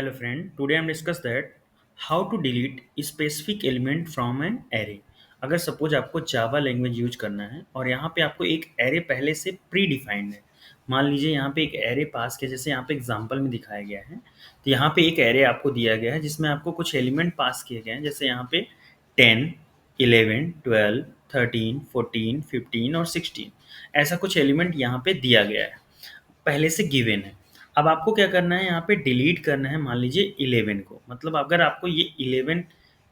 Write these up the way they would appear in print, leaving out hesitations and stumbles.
Hello friend, today I'm discuss that how to delete a specific element from an array. अगर suppose आपको Java language use करना है और यहाँ पे आपको एक एरे पहले से प्री डिफाइंड है। मान लीजिए यहाँ पे एक एरे पास किया, जैसे यहाँ पे एग्जांपल में दिखाया गया है। तो यहाँ पे एक एरे आपको दिया गया है जिसमें आपको कुछ एलिमेंट पास किए गए हैं, जैसे यहाँ पे 10, 11, 12, 13, 14, 15 और 16 ऐसा कुछ एलिमेंट यहाँ पे दिया गया है, पहले से गिवन है। अब आपको क्या करना है, यहाँ पे डिलीट करना है मान लीजिए 11 को। मतलब अगर आपको ये 11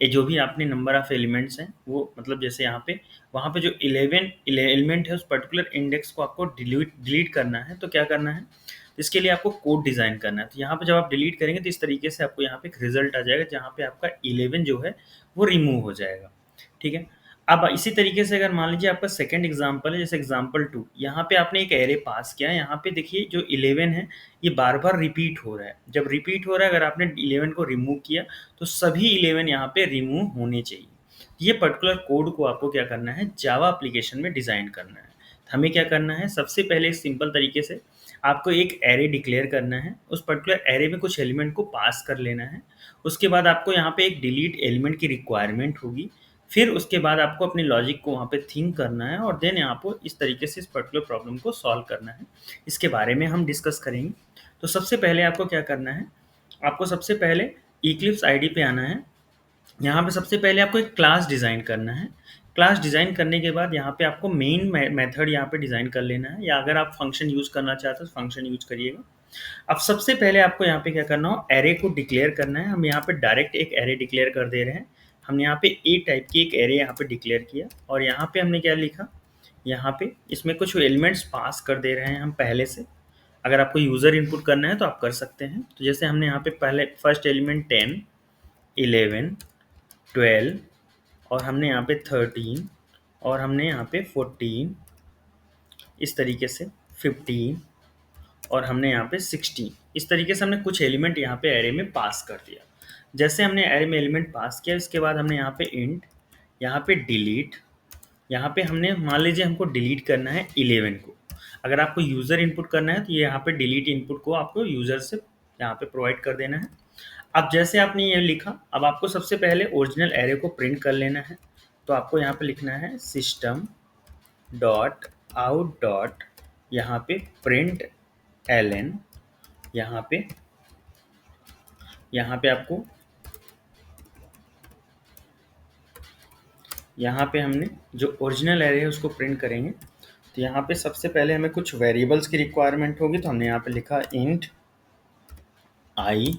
ये जो भी आपने नंबर ऑफ एलिमेंट्स हैं वो, मतलब जैसे यहाँ पे वहाँ पे जो 11 एलिमेंट है उस पर्टिकुलर इंडेक्स को आपको डिलीट डिलीट करना है। तो क्या करना है, इसके लिए आपको कोड डिज़ाइन करना है। तो यहाँ पे जब आप डिलीट करेंगे तो इस तरीके से आपको यहाँ पे एक रिजल्ट आ जाएगा जहाँ पे आपका 11 जो है वो रिमूव हो जाएगा। ठीक है। अब इसी तरीके से अगर मान लीजिए आपका सेकंड एग्जांपल है, जैसे एग्जांपल 2, यहाँ पे आपने एक एरे पास किया है। यहाँ पे देखिए जो 11 है ये बार बार रिपीट हो रहा है। जब रिपीट हो रहा है, अगर आपने 11 को रिमूव किया तो सभी 11 यहाँ पे रिमूव होने चाहिए। ये पर्टिकुलर कोड को आपको क्या करना है, जावा एप्लीकेशन में डिज़ाइन करना है। तो हमें क्या करना है, सबसे पहले सिंपल तरीके से आपको एक एरे डिक्लेयर करना है। उस पर्टिकुलर एरे में कुछ एलिमेंट को पास कर लेना है। उसके बाद आपको यहाँ पे एक डिलीट एलिमेंट की रिक्वायरमेंट होगी। फिर उसके बाद आपको अपने लॉजिक को वहाँ पे थिंक करना है और देन यहाँ पर इस तरीके से इस पर्टिकुलर प्रॉब्लम को सॉल्व करना है। इसके बारे में हम डिस्कस करेंगे। तो सबसे पहले आपको क्या करना है, आपको सबसे पहले इक्लिप्स आईडी पे आना है। यहाँ पे सबसे पहले आपको एक क्लास डिज़ाइन करना है। क्लास डिज़ाइन करने के बाद यहाँ पे आपको मेन मेथड यहाँ पे डिज़ाइन कर लेना है, या अगर आप फंक्शन यूज़ करना चाहते हो तो फंक्शन यूज़ करिएगा। अब सबसे पहले आपको यहाँ पे क्या करना हो, एरे को डिक्लेयर करना है। हम यहाँ पे डायरेक्ट एक एरे डिक्लेयर कर दे रहे हैं। हमने यहाँ पे ए टाइप की एक एरे यहाँ पे डिक्लेयर किया और यहाँ पे हमने क्या लिखा, यहाँ पे इसमें कुछ एलिमेंट्स पास कर दे रहे हैं हम पहले से। अगर आपको यूज़र इनपुट करना है तो आप कर सकते हैं। तो जैसे हमने यहाँ पे पहले फर्स्ट एलिमेंट 10, 11, 12 और हमने यहाँ पे 13 और हमने यहाँ पे 14, इस तरीके से 15 और हमने यहाँ पे 16, इस तरीके से हमने कुछ एलिमेंट यहाँ पे एरे में पास कर दिया। जैसे हमने एरे में एलिमेंट पास किया, इसके बाद हमने यहाँ पे इंट, यहाँ पे डिलीट, यहाँ पे हमने मान लीजिए हमको डिलीट करना है 11 को। अगर आपको यूज़र इनपुट करना है तो ये यहाँ पे डिलीट इनपुट को आपको यूज़र से यहाँ पे प्रोवाइड कर देना है। अब जैसे आपने ये लिखा, अब आपको सबसे पहले ओरिजिनल एरे को प्रिंट कर लेना है। तो आपको यहाँ पे लिखना है सिस्टम डॉट आउट डॉट यहाँ पे प्रिंट एलन, यहाँ पे आपको यहाँ पे हमने जो ओरिजिनल एरे है उसको प्रिंट करेंगे। तो यहाँ पे सबसे पहले हमें कुछ वेरिएबल्स की रिक्वायरमेंट होगी। तो हमने यहाँ पे लिखा इंट आई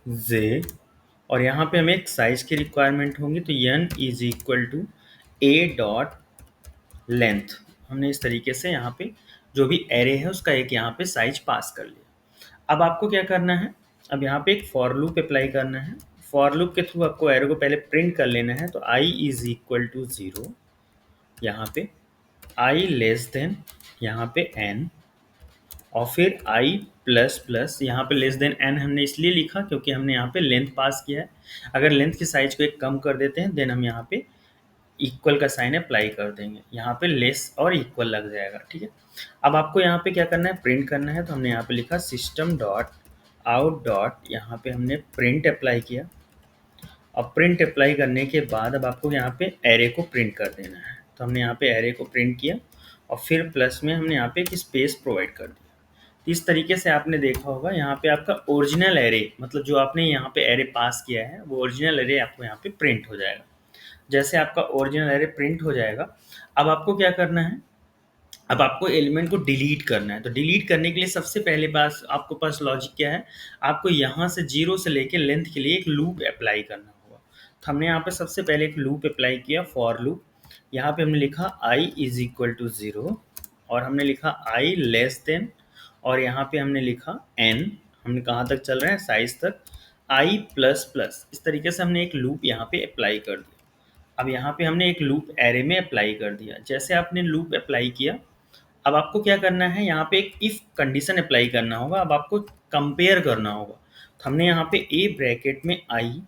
जे, और यहाँ पे हमें एक साइज़ की रिक्वायरमेंट होगी। तो n is equal to a dot length. हमने इस तरीके से यहाँ पे जो भी एरे है उसका एक यहाँ पे साइज पास कर लिया। अब आपको क्या करना है, अब यहाँ पे एक फॉर लूप अप्लाई करना है। फॉर लूप के थ्रू आपको एरे को पहले प्रिंट कर लेना है। तो i इज इक्वल टू 0, यहाँ पे i लेस देन यहाँ पे n, और फिर i प्लस प्लस यहाँ पे लेस देन n हमने इसलिए लिखा क्योंकि हमने यहाँ पे लेंथ पास किया है। अगर लेंथ की साइज को एक कम कर देते हैं देन हम यहाँ पे इक्वल का साइन अप्लाई कर देंगे, यहाँ पे लेस और इक्वल लग जाएगा। ठीक है। अब आपको यहाँ पे क्या करना है, प्रिंट करना है। तो हमने यहाँ पे लिखा सिस्टम डॉट आउट डॉट, यहाँ पे हमने प्रिंट अप्लाई किया। अब प्रिंट अप्लाई करने के बाद अब आपको यहाँ पे एरे को प्रिंट कर देना है। तो हमने यहाँ पे एरे को प्रिंट किया और फिर प्लस में हमने यहाँ पे एक स्पेस प्रोवाइड कर दिया। इस तरीके से आपने देखा होगा यहाँ पे आपका ओरिजिनल एरे, मतलब जो आपने यहाँ पे एरे पास किया है वो ओरिजिनल एरे आपको यहाँ पे प्रिंट हो जाएगा। जैसे आपका ओरिजिनल एरे प्रिंट हो जाएगा, अब आपको क्या करना है, अब आपको एलिमेंट को डिलीट करना है। तो डिलीट करने के लिए सबसे पहले पास आपको पास लॉजिक क्या है, आपको यहाँ से 0 से लेके लेंथ के लिए एक लूप अप्लाई करना होगा। तो हमने यहाँ पे सबसे पहले एक लूप अप्लाई किया, फॉर लूप। यहाँ पे हमने लिखा i इज इक्वल टू 0 और हमने लिखा i लेस देन, और यहाँ पे हमने लिखा n, हमने कहाँ तक चल रहे हैं, साइज तक, i प्लस प्लस। इस तरीके से हमने एक लूप यहाँ पे अप्लाई कर दिया। अब यहाँ पे हमने एक लूप एरे में अप्लाई कर दिया। जैसे आपने लूप अप्लाई किया, अब आपको क्या करना है, यहाँ पे एक इफ कंडीशन अप्लाई करना होगा। अब आपको कंपेयर करना होगा। तो हमने यहाँ पे ए ब्रैकेट में आई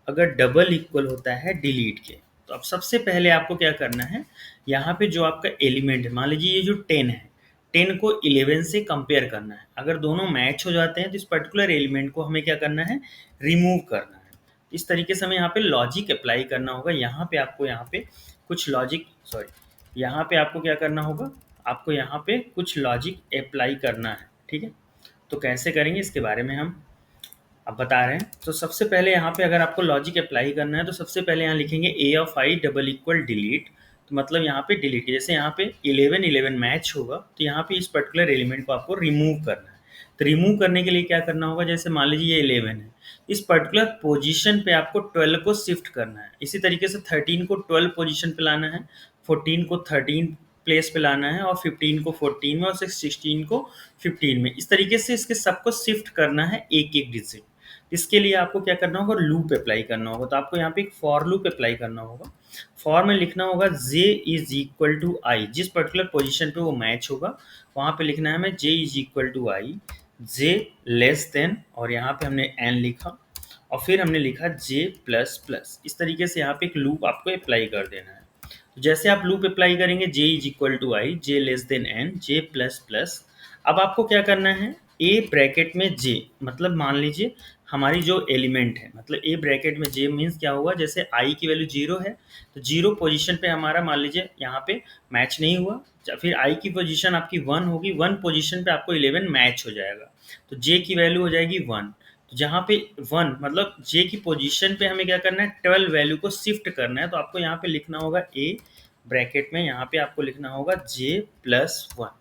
अगर डबल इक्वल होता है डिलीट के। तो अब सबसे पहले आपको क्या करना है, यहाँ पे जो आपका एलिमेंट है, मान लीजिए ये जो 10 है, 10 को 11 से कंपेयर करना है। अगर दोनों मैच हो जाते हैं तो इस पर्टिकुलर एलिमेंट को हमें क्या करना है, रिमूव करना है। इस तरीके से हमें यहाँ पे लॉजिक अप्लाई करना होगा। यहाँ पे आपको यहाँ पे कुछ लॉजिक सॉरी यहाँ पे आपको क्या करना होगा, आपको यहाँ पे कुछ लॉजिक अप्लाई करना है, ठीक है। तो कैसे करेंगे इसके बारे में हम अब बता रहे हैं। तो सबसे पहले यहाँ पे अगर आपको लॉजिक अप्लाई करना है तो सबसे पहले यहाँ लिखेंगे A of I double equal delete. तो मतलब यहाँ पे डिलीट, जैसे यहाँ पे 11 मैच होगा तो यहाँ पे इस पर्टिकुलर एलिमेंट को आपको रिमूव करना है। तो रिमूव करने के लिए क्या करना होगा, जैसे मान लीजिए ये 11 है, इस पर्टिकुलर पोजीशन पे आपको 12 को शिफ्ट करना है। इसी तरीके से 13 को 12 पोजीशन पे लाना है, 14 को 13 प्लेस पे लाना है, और 15 को 14 में, और 16 को 15 में। इस तरीके से इसके सबको शिफ्ट करना है एक एक डिजिट। इसके लिए आपको क्या करना होगा, लूप अप्लाई करना होगा। तो आपको यहाँ पे एक फॉर लूप अप्लाई करना होगा। फॉर में लिखना होगा j इज इक्वल टू आई, जिस पर्टिकुलर पोजीशन पे वो मैच होगा वहाँ पे लिखना है हमें j is equal to i, j less than, और यहाँ पे हमने n लिखा, और फिर हमने लिखा j प्लस प्लस। इस तरीके से यहाँ पे एक लूप आपको अप्लाई कर देना है। तो जैसे आप लूप अप्लाई करेंगे j is equal to i, j less than n, j plus plus. अब आपको क्या करना है, a ब्रैकेट में j, मतलब मान लीजिए हमारी जो एलिमेंट है, मतलब ए ब्रैकेट में जे मीन्स क्या हुआ, जैसे आई की वैल्यू 0 है तो 0 पोजीशन पे हमारा मान लीजिए यहाँ पे मैच नहीं हुआ। फिर आई की पोजीशन आपकी 1 होगी, 1 पोजीशन पे आपको 11 मैच हो जाएगा, तो जे की वैल्यू हो जाएगी 1। तो जहाँ पे 1 मतलब जे की पोजीशन पे हमें क्या करना है, 12 वैल्यू को शिफ्ट करना है। तो आपको यहाँ पे लिखना होगा ए ब्रैकेट में, यहाँ पे आपको लिखना होगा जे प्लस 1।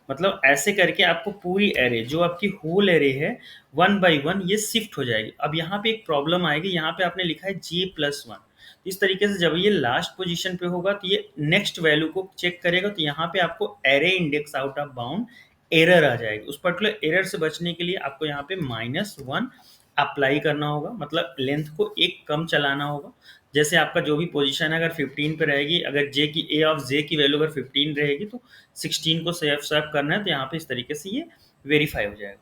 मतलब ऐसे करके आपको पूरी एरे, जो आपकी होल एरे है, 1 बाई 1 ये शिफ्ट हो जाएगी। अब यहाँ पे एक प्रॉब्लम आएगी, यहाँ पे आपने लिखा है j+1। इस तरीके से जब ये लास्ट पोजीशन पे होगा तो ये नेक्स्ट वैल्यू को चेक करेगा, तो यहाँ पे आपको array index out of bound error आ जाएगी। उस पर्टिकुलर एरर से बचने के लिए आपको यहाँ पे -1 अप्लाई करना होगा, मतलब लेंथ को एक कम चलाना होगा। जैसे आपका जो भी पोजीशन है अगर 15 पे रहेगी, अगर जे की ए ऑफ जे की वैल्यू अगर 15 रहेगी तो 16 को सेव स्वैप करना है। तो यहाँ पे इस तरीके से ये वेरीफाई हो जाएगा।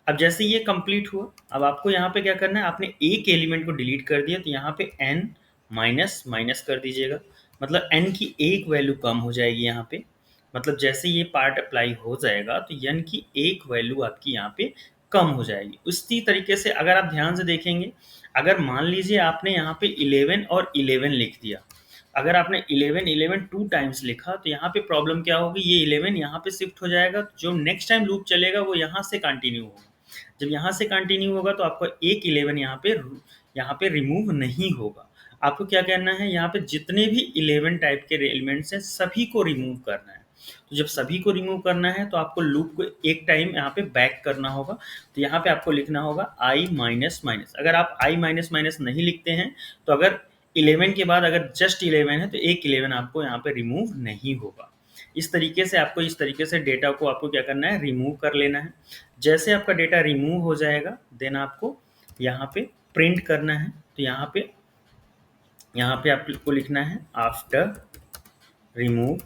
अब जैसे ये कंप्लीट हुआ, अब आपको यहाँ पे क्या करना है, आपने एक एलिमेंट को डिलीट कर दिया तो यहाँ पे n माइनस माइनस कर दीजिएगा, मतलब n की एक वैल्यू कम हो जाएगी यहाँ पे। मतलब जैसे ये पार्ट अप्लाई हो जाएगा तो n की एक वैल्यू आपकी यहाँ पे कम हो जाएगी। उसी तरीके से अगर आप ध्यान से देखेंगे, अगर मान लीजिए आपने यहाँ पे 11 और 11 लिख दिया, अगर आपने 11 11 टू टाइम्स लिखा तो यहाँ पे प्रॉब्लम क्या होगी, ये 11 यहाँ पे शिफ्ट हो जाएगा, जो नेक्स्ट टाइम लूप चलेगा वो यहाँ से कंटिन्यू होगा। जब यहाँ से कंटिन्यू होगा तो आपको एक 11 यहाँ पे रिमूव नहीं होगा। आपको क्या करना है, यहाँ पे जितने भी 11 टाइप के एलिमेंट्स हैं सभी को रिमूव करना है। तो जब सभी को रिमूव करना है तो आपको लूप को एक टाइम यहाँ पे बैक करना होगा। तो यहाँ पे आपको लिखना होगा आई माइनस माइनस। अगर आप आई माइनस माइनस नहीं लिखते हैं तो अगर 11 के बाद अगर जस्ट 11 है तो एक 11 आपको यहाँ पे रिमूव नहीं होगा। इस तरीके से आपको इस तरीके से डेटा को आपको क्या करना है, रिमूव कर लेना है। जैसे आपका डेटा रिमूव हो जाएगा देन आपको यहाँ पे प्रिंट करना है। तो यहाँ पे आपको लिखना है आफ्टर रिमूव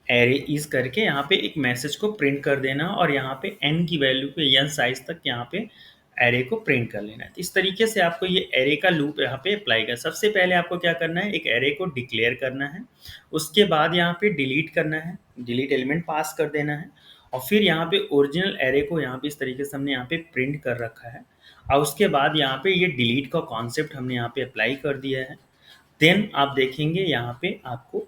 एरे इज करके यहाँ पे एक मैसेज को प्रिंट कर देना, और यहाँ पे n की वैल्यू पे n साइज तक यहाँ पे एरे को प्रिंट कर लेना है। तो इस तरीके से आपको ये एरे का लूप यहाँ पे अप्लाई कर, सबसे पहले आपको क्या करना है, एक एरे को डिक्लेयर करना है, उसके बाद यहाँ पे डिलीट करना है, डिलीट एलिमेंट पास कर देना है, और फिर यहाँ पे ओरिजिनल एरे को यहाँ पे इस तरीके से हमने यहाँ पे प्रिंट कर रखा है, और उसके बाद यहाँ पे ये डिलीट का कॉन्सेप्ट हमने यहाँ पे अप्लाई कर दिया है। देन आप देखेंगे यहाँ पे आपको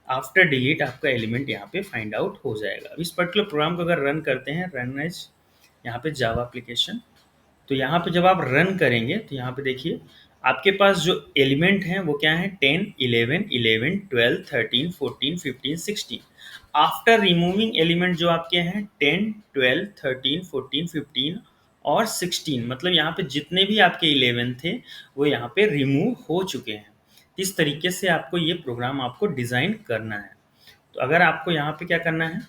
आफ्टर डिलीट आपका एलिमेंट यहाँ पे फाइंड आउट हो जाएगा। अब इस पर्टिकुलर प्रोग्राम को अगर रन करते हैं, रन एज यहाँ पे जावा एप्लीकेशन, तो यहाँ पे जब आप रन करेंगे तो यहाँ पे देखिए आपके पास जो एलिमेंट हैं वो क्या है, 10 11 11 12 13 14 15 16। आफ्टर रिमूविंग एलिमेंट जो आपके हैं 10 12 13 14 15 और 16, मतलब यहाँ पे जितने भी आपके 11 थे वो यहाँ पे रिमूव हो चुके हैं। इस तरीके से आपको ये प्रोग्राम आपको डिज़ाइन करना है। तो अगर आपको यहाँ पे क्या करना है,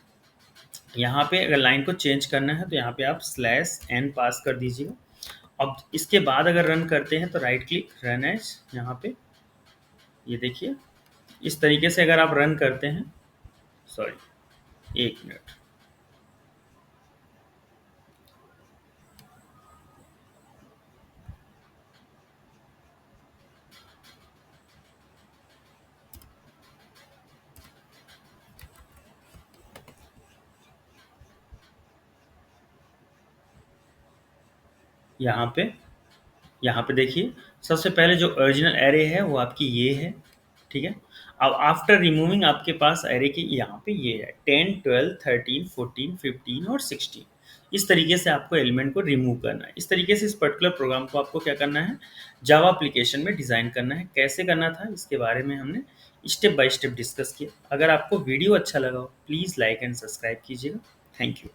यहाँ पे अगर लाइन को चेंज करना है तो यहाँ पे आप /n पास कर दीजिएगा। अब इसके बाद अगर रन करते हैं तो राइट क्लिक रन एज, यहाँ पे ये देखिए इस तरीके से अगर आप रन करते हैं, सॉरी एक मिनट, यहाँ पे यहाँ पे देखिए, सबसे पहले जो ओरिजिनल एरे है वो आपकी ये है, ठीक है। अब आफ्टर रिमूविंग आपके पास एरे के यहाँ पे ये है 10, 12, 13, 14, 15 और 16। इस तरीके से आपको एलिमेंट को रिमूव करना है। इस तरीके से इस पर्टिकुलर प्रोग्राम को आपको क्या करना है, जावा एप्लीकेशन में डिज़ाइन करना है। कैसे करना था इसके बारे में हमने स्टेप बाय स्टेप डिस्कस किया। अगर आपको वीडियो अच्छा लगा हो प्लीज़ लाइक एंड सब्सक्राइब कीजिएगा। Thank you.